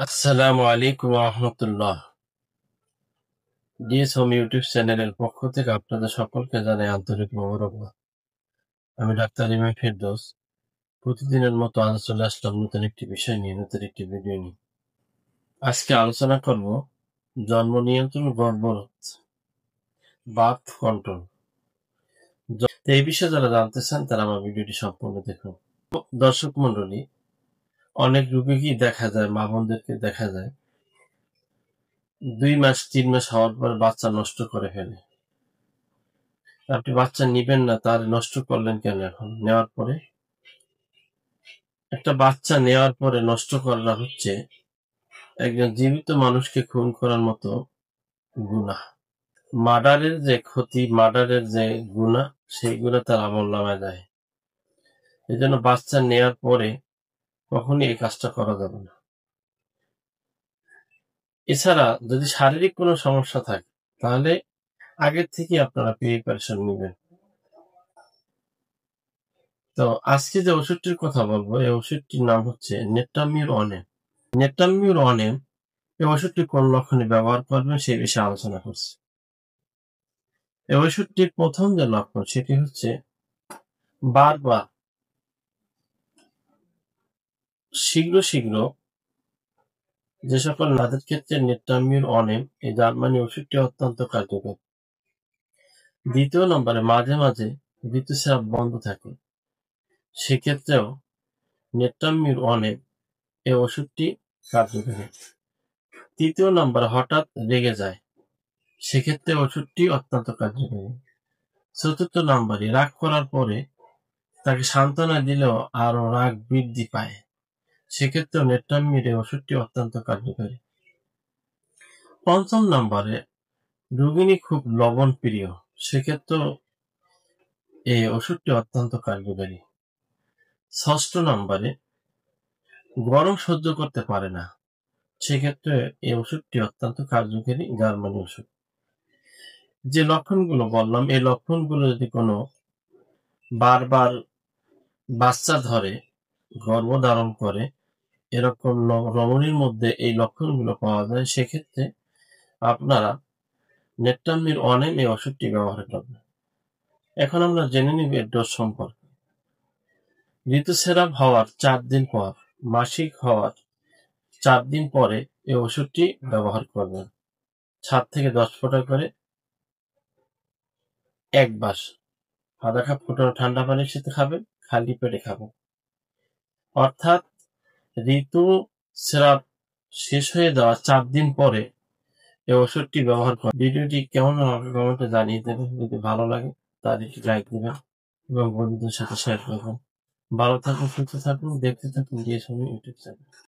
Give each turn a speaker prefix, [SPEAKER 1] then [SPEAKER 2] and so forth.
[SPEAKER 1] আসসালামু আলাইকুম রহমতুল্লাহ। DS home YouTube চ্যানেলের পক্ষ থেকে আপনাদের সকলকে জানাই আন্তরিক মোবারকবাদ। আমি ডাক্তার ইমাম ফেরদৌস। প্রতিদিনের মতো আজ চলে আসলাম নতুন একটি বিষয় নিয়ে, নতুন একটি ভিডিও নিয়ে। আজকে আলোচনা করব জন্ম নিয়ন্ত্রণ, গর্ভরোধ, বার্থ কন্ট্রোল। এই বিষয়ে যারা জানতে চান তারা আমার ভিডিওটি সম্পূর্ণ দেখুন। দর্শক মন্ডলী, অনেক রোগীকেই দেখা যায়, মা বোনদেরকে দেখা যায় 2 মাস 3 মাস হওয়ার পর বাচ্চা নষ্ট করে ফেলে। আপনি বাচ্চা নিবেন না, তার নষ্ট করলেন কেন? এখন নেওয়ার পরে একটা বাচ্চা নেওয়ার পরে নষ্ট করা হচ্ছে একজন জীবিত মানুষকে খুন করার মতো গুনাহ। মার্ডারের যে ক্ষতি, মার্ডারের যে গুনাহ, সেইগুলো তার আমলনামায় যায়। এই জন্য বাচ্চা নেওয়ার পরে কখনই এই কাজটা করা যাবে না। এছাড়া যদি শারীরিক কোনো সমস্যা থাকে তাহলে আগের থেকে আপনারা প্রিপারেশন নেবেন। তো আজকে যে ওষুধটির কথা বলবো, এই ওষুধটির নাম হচ্ছে নেট্টামিউর-অনেম। নেট্টামিউর-অনেম এই ওষুধটি কোন লক্ষণে ব্যবহার করবেন সেই বিষয়ে আলোচনা করছি। এই ওষুধটির প্রথম যে লক্ষণ সেটি হচ্ছে বারবার শীঘ্র যে সকল নারীদের ক্ষেত্রে নেট্টামিউর-অনেম এই জার্মানি ওষুধটি অত্যন্ত কার্যকর। দ্বিতীয় নম্বরে মাঝে ঋতুস্রাব বন্ধ থাকে, সেক্ষেত্রেও নেট্টামিউর-অনেম এই ওষুধটি কার্যকরী। তৃতীয় নম্বরে হঠাৎ রেগে যায়, সেক্ষেত্রে ওষুধটি অত্যন্ত কার্যকরী। চতুর্থ নম্বরে রাগ করার পরে তাকে সান্ত্বনা দিলেও আরো রাগ বৃদ্ধি পায়, সেক্ষেত্রেও নেট্টামিউর এই ওষুধটি অত্যন্ত কার্যকরী। পঞ্চম নম্বরে রোগিণী খুব লবণ প্রিয়, সেক্ষেত্রেও এই ওষুধটি অত্যন্ত কার্যকরী। ষষ্ঠ নম্বরে গরম সহ্য করতে পারে না, সেক্ষেত্রে এই ওষুধটি অত্যন্ত কার্যকরী জার্মানি ওষুধ। যে লক্ষণগুলো বললাম, এই লক্ষণগুলো যদি কোনো বারবার বাচ্চা ধরে, গর্ভধারণ করে, এরকম রমণীর মধ্যে এই লক্ষণগুলো পাওয়া যায়, সেক্ষেত্রে আপনারা নেট্টামিউর-অনেম এই ওষুধটি ব্যবহার করবেন। এখন আমরা জেনে নিব এর ডোজ সম্পর্কে। ঋতুস্রাব হওয়ার 4 দিন পর, মাসিক হওয়ার 4 দিন পরে এই ওষুধটি ব্যবহার করবেন। 7 থেকে 10 ফোঁটা করে একবার আধা কাপ ফুটানো ঠান্ডা পানির সাথে খাবেন, খালি পেটে খাবেন। অর্থাৎ ঋতুস্রাব শেষ হয়ে যাওয়ার 4 দিন পরে এই ওষুধটি ব্যবহার করুন। ভিডিওটি কেমন আমাকে কমেন্টে জানিয়ে দেবেন। যদি ভালো লাগে তাহলে একটি লাইক দিবেন এবং বন্ধুদের সাথে শেয়ার করবেন। ভালো থাকুন, সুস্থ থাকুন, দেখতে থাকুন ডিএস হোম ইউটিউব চ্যানেল।